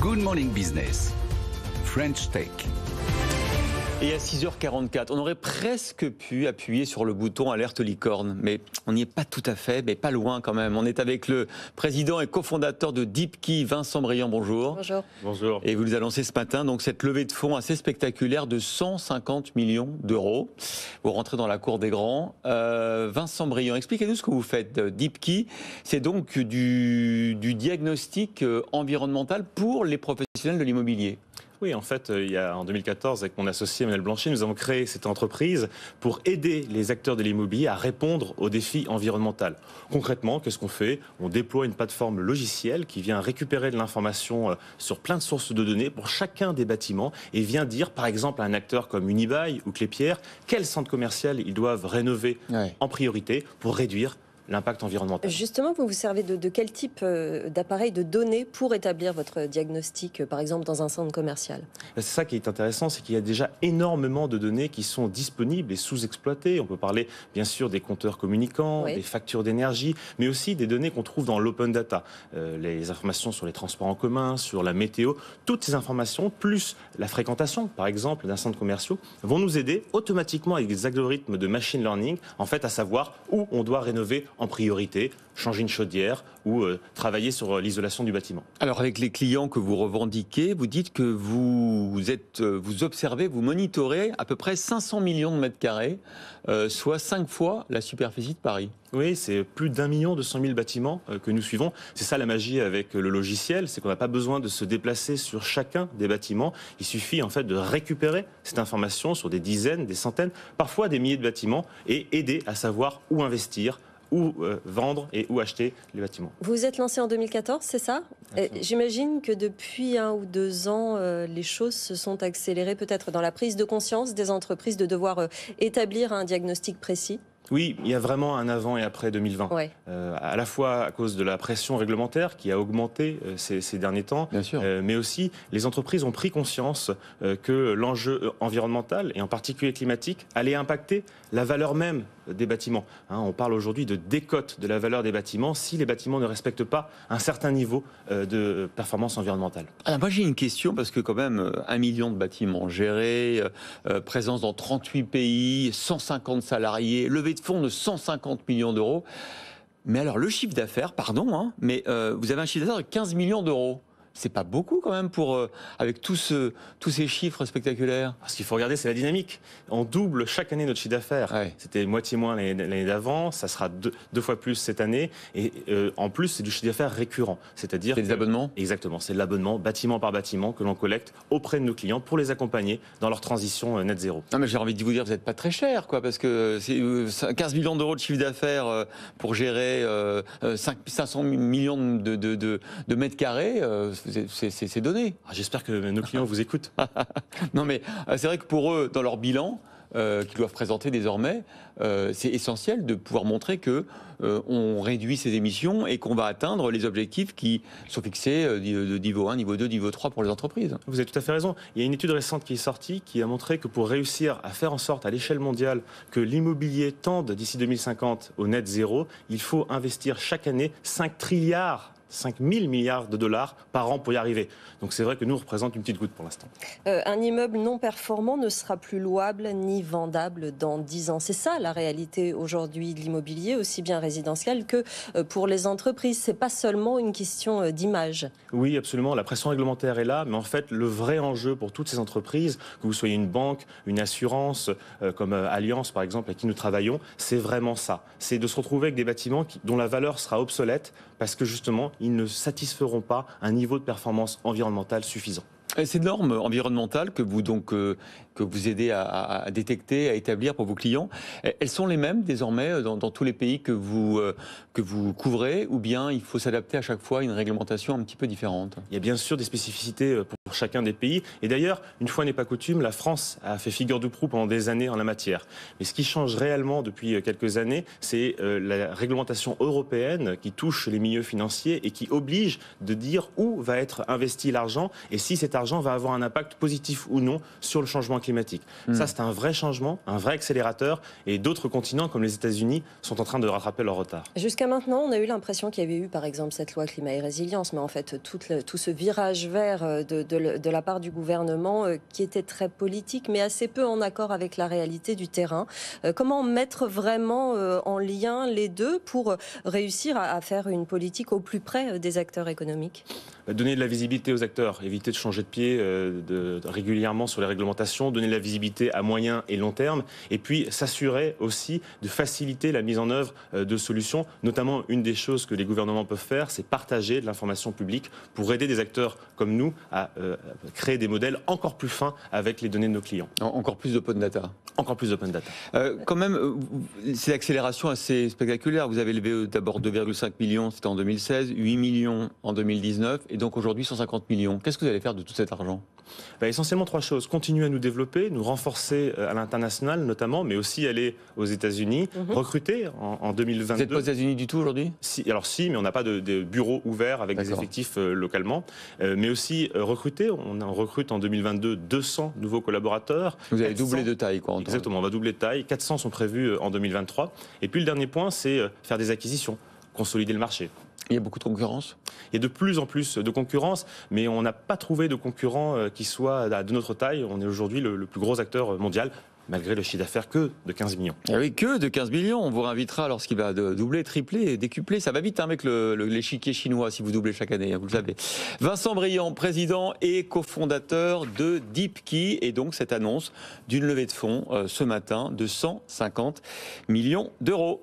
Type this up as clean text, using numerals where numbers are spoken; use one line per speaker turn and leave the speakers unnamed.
Good Morning Business, French Tech.
Et à 6h44, on aurait presque pu appuyer sur le bouton alerte licorne, mais on n'y est pas tout à fait, mais pas loin quand même. On est avec le président et cofondateur de Deepkey, Vincent Briand, bonjour.
Bonjour.
Bonjour.
Et vous nous annoncez ce matin donc cette levée de fonds assez spectaculaire de 150 millions d'euros. Vous rentrez dans la cour des grands. Vincent Briand, expliquez-nous ce que vous faites. Deepkey, c'est donc du diagnostic environnemental pour les professionnels de l'immobilier.
Oui, en fait, en 2014, avec mon associé Emmanuel Blanchet, nous avons créé cette entreprise pour aider les acteurs de l'immobilier à répondre aux défis environnementaux. Concrètement, qu'est-ce qu'on fait? On déploie une plateforme logicielle qui vient récupérer de l'information sur plein de sources de données pour chacun des bâtiments et vient dire, par exemple, à un acteur comme Unibail ou Klépierre, quel centre commercial ils doivent rénover en priorité pour réduire l'impact environnemental.
Justement, vous vous servez de quel type d'appareil, de données pour établir votre diagnostic, par exemple, dans un centre commercial?
C'est ça qui est intéressant, c'est qu'il y a déjà énormément de données qui sont disponibles et sous-exploitées. On peut parler, bien sûr, des compteurs communicants, des factures d'énergie, mais aussi des données qu'on trouve dans l'open data. Les informations sur les transports en commun, sur la météo, toutes ces informations, plus la fréquentation, par exemple, d'un centre commercial, vont nous aider automatiquement avec des algorithmes de machine learning, en fait, à savoir où on doit rénover en priorité, changer une chaudière ou travailler sur l'isolation du bâtiment.
Alors avec les clients que vous revendiquez, vous dites que vous observez, vous monitorez à peu près 500 millions de mètres carrés, soit 5 fois la superficie de Paris.
Oui, c'est plus d'1 200 000 bâtiments que nous suivons. C'est ça la magie avec le logiciel, c'est qu'on n'a pas besoin de se déplacer sur chacun des bâtiments. Il suffit en fait de récupérer cette information sur des dizaines, des centaines, parfois des milliers de bâtiments et aider à savoir où investir, où vendre et où acheter les bâtiments.
Vous vous êtes lancé en 2014, c'est ça? J'imagine que depuis 1 ou 2 ans, les choses se sont accélérées peut-être dans la prise de conscience des entreprises de devoir établir un diagnostic précis.
Oui, il y a vraiment un avant et après 2020. À la fois à cause de la pression réglementaire qui a augmenté ces derniers temps, mais aussi les entreprises ont pris conscience que l'enjeu environnemental, et en particulier climatique, allait impacter la valeur même des bâtiments. On parle aujourd'hui de décote de la valeur des bâtiments si les bâtiments ne respectent pas un certain niveau de performance environnementale.
Alors moi j'ai une question parce que quand même 1 million de bâtiments gérés, présence dans 38 pays, 150 salariés, levée de fonds de 150 millions d'euros. Mais alors le chiffre d'affaires, pardon, mais vous avez un chiffre d'affaires de 15 millions d'euros. C'est pas beaucoup quand même avec tous ces chiffres spectaculaires.
Ce qu'il faut regarder, c'est la dynamique. On double chaque année notre chiffre d'affaires. C'était moitié moins l'année d'avant, ça sera deux fois plus cette année. Et en plus, c'est du chiffre d'affaires récurrent. C'est-à-dire
des abonnements.
Exactement, c'est de l'abonnement bâtiment par bâtiment que l'on collecte auprès de nos clients pour les accompagner dans leur transition net zéro.
Non mais j'ai envie de vous dire, vous n'êtes pas très cher, quoi, parce que c'est 15 millions d'euros de chiffre d'affaires pour gérer 500 millions de mètres carrés. C'est donné.
J'espère que nos clients vous écoutent.
Non mais c'est vrai que pour eux, dans leur bilan qu'ils doivent présenter désormais, c'est essentiel de pouvoir montrer que on réduit ses émissions et qu'on va atteindre les objectifs qui sont fixés de niveau 1, niveau 2, niveau 3 pour les entreprises.
Vous avez tout à fait raison. Il y a une étude récente qui est sortie qui a montré que pour réussir à faire en sorte à l'échelle mondiale que l'immobilier tende d'ici 2050 au net zéro, il faut investir chaque année 5 000 milliards de dollars par an pour y arriver. Donc c'est vrai que nous, on représente une petite goutte pour l'instant.
Un immeuble non performant ne sera plus louable ni vendable dans 10 ans. C'est ça la réalité aujourd'hui de l'immobilier, aussi bien résidentiel que pour les entreprises. C'est pas seulement une question d'image.
Oui, absolument. La pression réglementaire est là, mais en fait, le vrai enjeu pour toutes ces entreprises, que vous soyez une banque, une assurance, comme Allianz par exemple, avec qui nous travaillons, c'est vraiment ça. C'est de se retrouver avec des bâtiments dont la valeur sera obsolète parce que justement, ils ne satisferont pas un niveau de performance environnementale suffisant.
Et ces normes environnementales que vous aidez à détecter, à établir pour vos clients, elles sont les mêmes désormais dans tous les pays que vous couvrez, ou bien il faut s'adapter à chaque fois à une réglementation un petit peu différente?
Il y a bien sûr des spécificités pour chacun des pays. Et d'ailleurs, une fois n'est pas coutume, la France a fait figure de proue pendant des années en la matière. Mais ce qui change réellement depuis quelques années, c'est la réglementation européenne qui touche les milieux financiers et qui oblige de dire où va être investi l'argent et si cet argent argent va avoir un impact positif ou non sur le changement climatique. Ça, c'est un vrai changement, un vrai accélérateur, et d'autres continents comme les États-Unis sont en train de rattraper leur retard.
Jusqu'à maintenant, on a eu l'impression qu'il y avait eu, par exemple, cette loi climat et résilience, mais en fait, tout ce virage vert de la part du gouvernement qui était très politique, mais assez peu en accord avec la réalité du terrain. Comment mettre vraiment en lien les deux pour réussir à faire une politique au plus près des acteurs économiques?
Donner de la visibilité aux acteurs, éviter de changer de pied régulièrement sur les réglementations, donner de la visibilité à moyen et long terme, et puis s'assurer aussi de faciliter la mise en œuvre de solutions. Notamment, une des choses que les gouvernements peuvent faire, c'est partager de l'information publique pour aider des acteurs comme nous à créer des modèles encore plus fins avec les données de nos clients.
Encore plus d'open data.
Encore plus d'open data.
Quand même, c'est une accélération assez spectaculaire. Vous avez levé d'abord 2,5 millions, c'était en 2016, 8 millions en 2019, et donc aujourd'hui 150 millions. Qu'est-ce que vous allez faire de tout cet argent?
Essentiellement 3 choses. Continuer à nous développer, nous renforcer à l'international notamment, mais aussi aller aux États-Unis, recruter en 2022.
Vous n'êtes pas aux États-Unis du tout aujourd'hui?
Alors si, mais on n'a pas de bureau ouvert avec des effectifs localement. Mais aussi recruter. On recrute en 2022 200 nouveaux collaborateurs.
Vous allez doubler de taille, quoi.
Exactement, on va doubler de taille. 400 sont prévus en 2023. Et puis le dernier point, c'est faire des acquisitions, consolider le marché.
Il y a beaucoup de concurrence?
Il y a de plus en plus de concurrence, mais on n'a pas trouvé de concurrent qui soit de notre taille. On est aujourd'hui le plus gros acteur mondial, malgré le chiffre d'affaires que de 15 millions.
Ah oui, que de 15 millions. On vous réinvitera lorsqu'il va doubler, tripler, décupler. Ça va vite avec l'échiquier chinois si vous doublez chaque année, vous le savez. Vincent Briand, président et cofondateur de Deepkey, et donc cette annonce d'une levée de fonds ce matin de 150 millions d'euros.